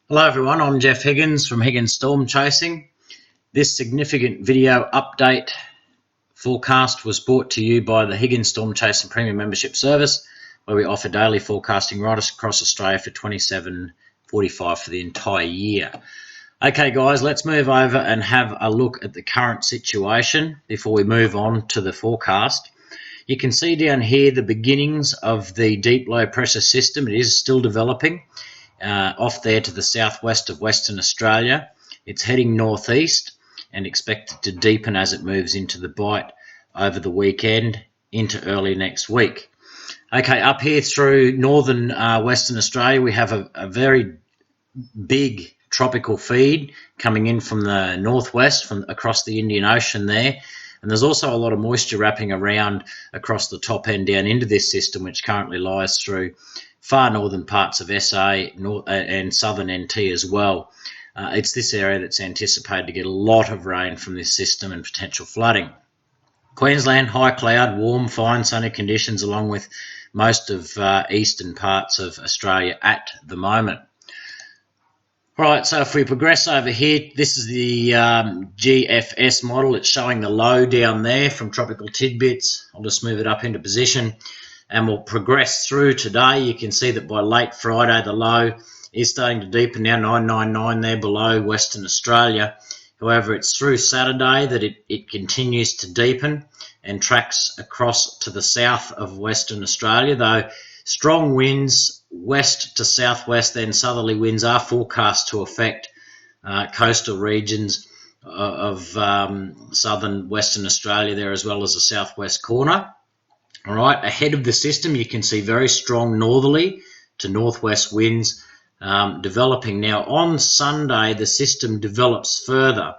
Hello everyone, I'm Jeff Higgins from Higgins Storm Chasing. This significant video update forecast was brought to you by the Higgins Storm Chasing Premium Membership Service, where we offer daily forecasting right across Australia for $27.45 for the entire year. Okay guys, let's move over and have a look at the current situation before we move on to the forecast. You can see down here the beginnings of the deep low pressure system. It is still developing. Off there to the southwest of Western Australia. It's heading northeast and expected to deepen as it moves into the Bight over the weekend into early next week. Okay, up here through northern Western Australia, we have a very big tropical feed coming in from the northwest, from across the Indian Ocean there. And there's also a lot of moisture wrapping around across the top end down into this system, which currently lies through far northern parts of SA and southern NT as well. It's this area that's anticipated to get a lot of rain from this system and potential flooding. Queensland, high cloud, warm, fine, sunny conditions along with most of eastern parts of Australia at the moment. Right, so if we progress over here, this is the GFS model. It's showing the low down there from Tropical Tidbits. I'll just move it up into position and we'll progress through today. You can see that by late Friday, the low is starting to deepen now, 999 there below Western Australia. However, it's through Saturday that it continues to deepen and tracks across to the south of Western Australia, though strong winds west to southwest, then southerly winds are forecast to affect coastal regions of southern Western Australia there, as well as the southwest corner. All right, ahead of the system, you can see very strong northerly to northwest winds developing. Now, on Sunday, the system develops further.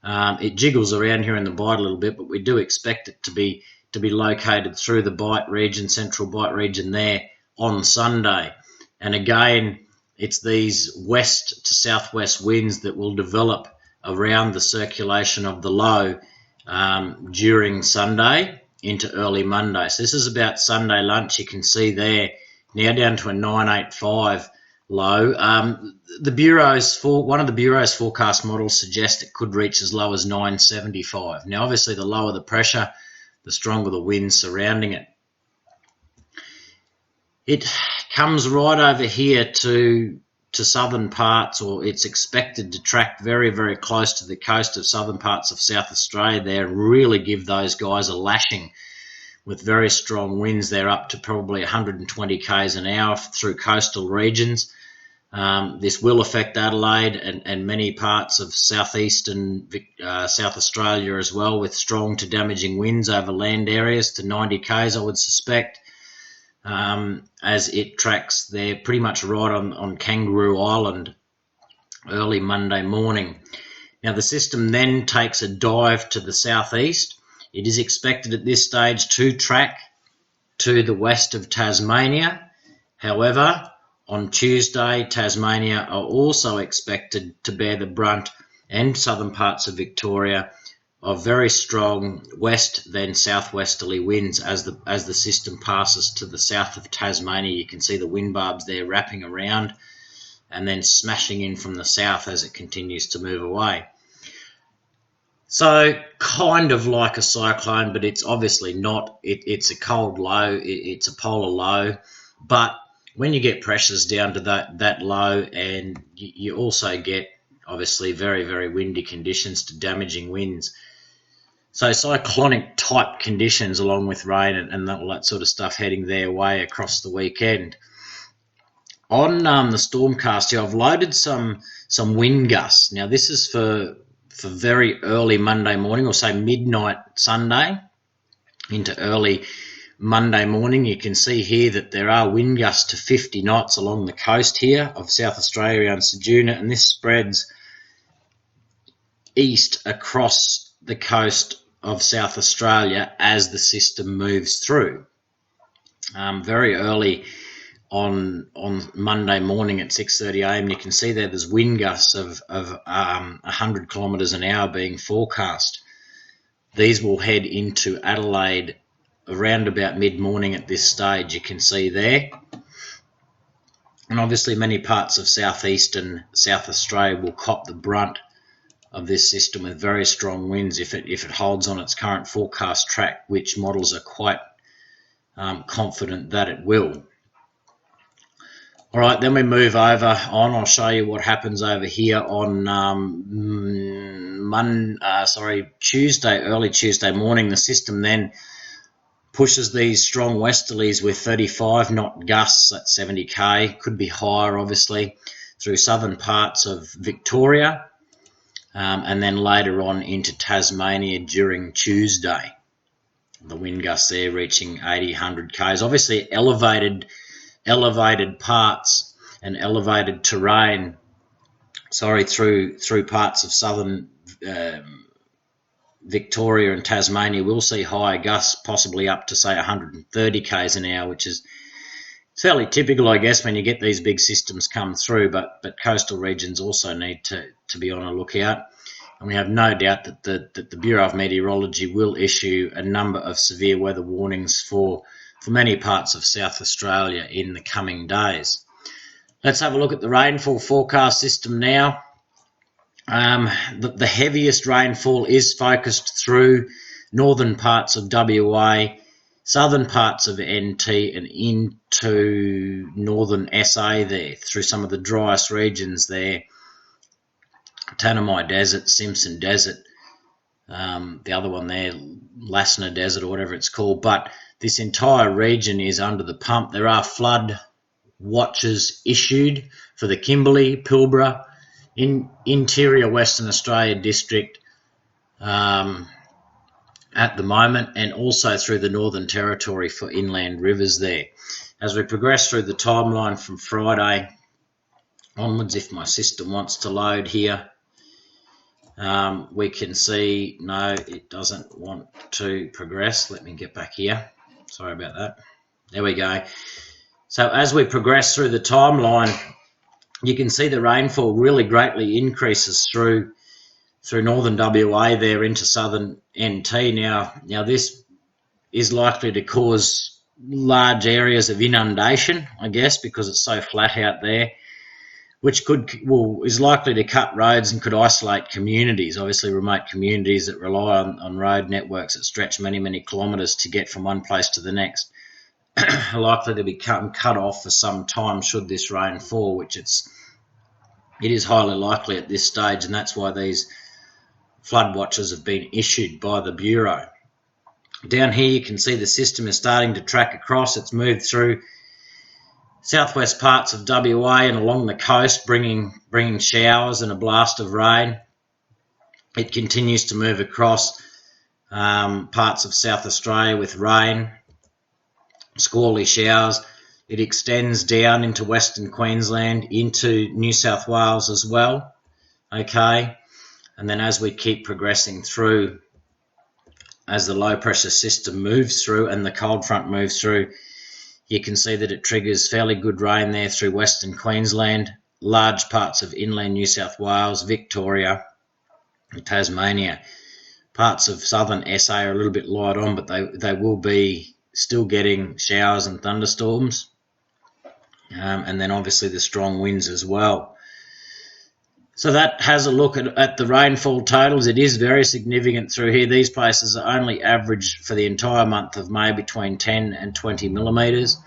It jiggles around here in the Bight a little bit, but we do expect it to be located through the Bight region, central Bight region there on Sunday. And again, it's these west to southwest winds that will develop around the circulation of the low during Sunday into early Monday. So this is about Sunday lunch. You can see there now down to a 985 low. One of the Bureau's forecast models suggests it could reach as low as 975. Now, obviously, the lower the pressure, the stronger the winds surrounding it. It comes right over here to southern parts, or it's expected to track very, very close to the coast of southern parts of South Australia there and really give those guys a lashing with very strong winds. They're up to probably 120 k's an hour through coastal regions. This will affect Adelaide and many parts of southeastern South Australia as well, with strong to damaging winds over land areas to 90 k's, I would suspect. As it tracks there pretty much right on Kangaroo Island early Monday morning. Now the system then takes a dive to the southeast. It is expected at this stage to track to the west of Tasmania. However, on Tuesday, Tasmania are also expected to bear the brunt, and southern parts of Victoria, of very strong west then southwesterly winds as the system passes to the south of Tasmania. You can see the wind barbs there wrapping around and then smashing in from the south as it continues to move away. So kind of like a cyclone, but it's obviously not. It's a cold low, it's a polar low, but when you get pressures down to that low, and you also get obviously very, very windy conditions to damaging winds. So cyclonic type conditions along with rain and all that sort of stuff heading their way across the weekend. On the Stormcast here, I've loaded some wind gusts. Now this is for very early Monday morning, or say midnight Sunday into early Monday morning. You can see here that there are wind gusts to 50 knots along the coast here of South Australia and Ceduna, and this spreads east across the coast of South Australia as the system moves through. Very early on Monday morning at 6:30 a.m. you can see there's wind gusts of 100 kilometres an hour being forecast. These will head into Adelaide around about mid-morning at this stage. You can see there And obviously many parts of southeast and South Australia will cop the brunt of this system with very strong winds if it holds on its current forecast track, which models are quite confident that it will. All right, then we move over on. I'll show you what happens over here on Tuesday, early Tuesday morning. The system then pushes these strong westerlies with 35 knot gusts at 70k, could be higher obviously, through southern parts of Victoria, and then later on into Tasmania during Tuesday. The wind gusts there reaching 80, 100 k's. Obviously elevated parts and elevated terrain, through parts of southern Victoria and Tasmania will see higher gusts, possibly up to say 130 k's an hour, which is fairly typical, I guess, when you get these big systems come through. But coastal regions also need to be on a lookout. And we have no doubt that the Bureau of Meteorology will issue a number of severe weather warnings for many parts of South Australia in the coming days. Let's have a look at the rainfall forecast system now. The heaviest rainfall is focused through northern parts of WA, southern parts of NT and into northern SA there, through some of the driest regions there. Tanami Desert, Simpson Desert, the other one there, Lassner Desert or whatever it's called. But this entire region is under the pump. There are flood watches issued for the Kimberley, Pilbara, interior Western Australia district at the moment, and also through the Northern Territory for inland rivers there. As we progress through the timeline from Friday onwards, if my system wants to load here, we can see, no, it doesn't want to progress. Let me get back here. Sorry about that. There we go. So as we progress through the timeline, you can see the rainfall really greatly increases through northern WA there into southern NT. Now this is likely to cause large areas of inundation, I guess, because it's so flat out there, which is likely to cut roads and could isolate communities. Obviously, remote communities that rely on road networks that stretch many, many kilometres to get from one place to the next are likely to become cut off for some time should this rain fall, which it is highly likely at this stage, and that's why these flood watches have been issued by the Bureau. Down here you can see the system is starting to track across. It's moved through southwest parts of WA and along the coast, bringing showers and a blast of rain. It continues to move across parts of South Australia with rain, squally showers. It extends down into Western Queensland, into New South Wales as well. Okay, and then as we keep progressing through, as the low pressure system moves through and the cold front moves through, you can see that it triggers fairly good rain there through Western Queensland, large parts of inland New South Wales, Victoria and Tasmania. Parts of southern SA are a little bit light on, but they will be still getting showers and thunderstorms. And then obviously the strong winds as well. So that has a look at the rainfall totals. It is very significant through here. These places are only average for the entire month of May between 10 and 20 millimetres.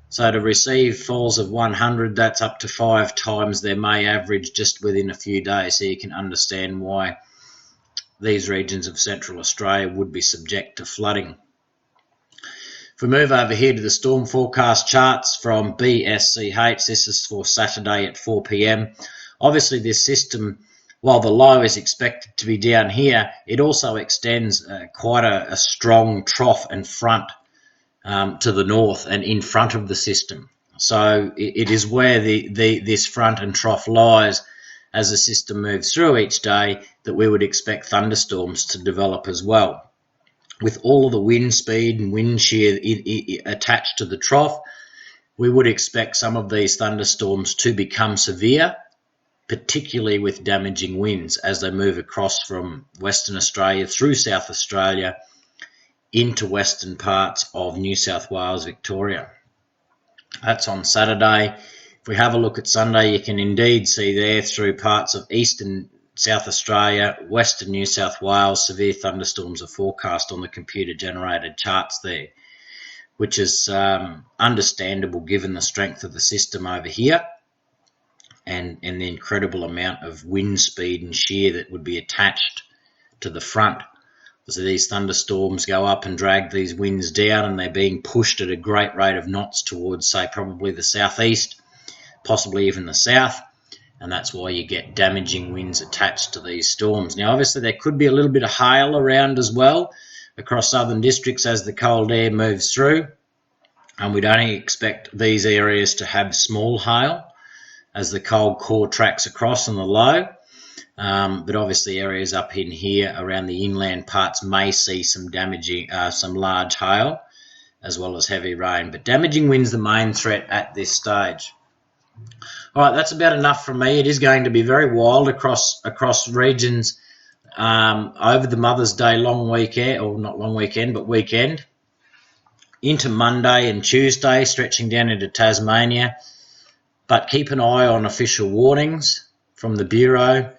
So to receive falls of 100, that's up to 5 times their May average just within a few days. So you can understand why these regions of Central Australia would be subject to flooding. If we move over here to the storm forecast charts from BSCH, this is for Saturday at 4 p.m. Obviously this system, while the low is expected to be down here, it also extends quite a strong trough and front to the north and in front of the system. So it is where this front and trough lies as the system moves through each day that we would expect thunderstorms to develop as well. With all of the wind speed and wind shear attached to the trough, we would expect some of these thunderstorms to become severe, particularly with damaging winds as they move across from Western Australia through South Australia into western parts of New South Wales, Victoria. That's on Saturday. If If we have a look at Sunday, you can indeed see there through parts of eastern South Australia, western New South Wales, severe thunderstorms are forecast on the computer-generated charts there, which is understandable given the strength of the system over here and the incredible amount of wind speed and shear that would be attached to the front. So these thunderstorms go up and drag these winds down, and they're being pushed at a great rate of knots towards, say, probably the southeast, possibly even the south, and that's why you get damaging winds attached to these storms. Now, obviously, there could be a little bit of hail around as well across southern districts as the cold air moves through, and we'd only expect these areas to have small hail as the cold core tracks across on the low. But obviously areas up in here around the inland parts may see some damaging, some large hail as well as heavy rain. But damaging wind's the main threat at this stage. All right, that's about enough from me. It is going to be very wild across regions over the Mother's Day long weekend, or not long weekend, but weekend, into Monday and Tuesday, stretching down into Tasmania. But keep an eye on official warnings from the Bureau.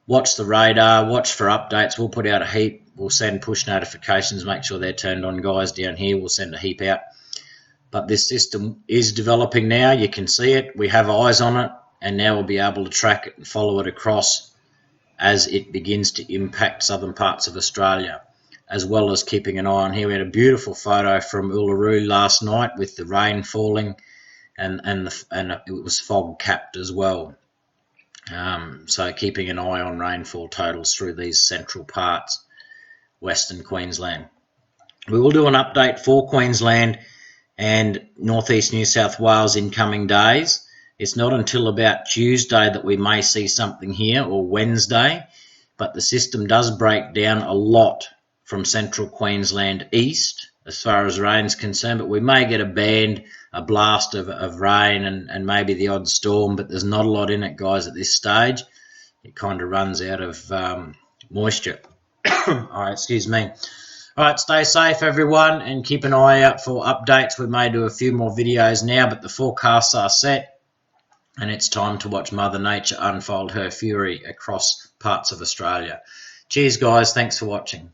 Watch the radar, watch for updates. We'll put out a heap. We'll send push notifications, make sure they're turned on, guys, down here. We'll send a heap out. But this system is developing now. You can see it. We have eyes on it, and now we'll be able to track it and follow it across as it begins to impact southern parts of Australia, as well as keeping an eye on here. We had a beautiful photo from Uluru last night with the rain falling, and it was fog capped as well. So keeping an eye on rainfall totals through these central parts, Western Queensland. We will do an update for Queensland and northeast New South Wales in coming days. It's not until about Tuesday that we may see something here, or Wednesday, but the system does break down a lot from central Queensland east as far as rain's concerned, but we may get a blast of rain and maybe the odd storm, but there's not a lot in it, guys, at this stage. It kind of runs out of moisture. All right, excuse me. All right, stay safe, everyone, and keep an eye out for updates. We may do a few more videos now, but the forecasts are set, and it's time to watch Mother Nature unfold her fury across parts of Australia. Cheers, guys. Thanks for watching.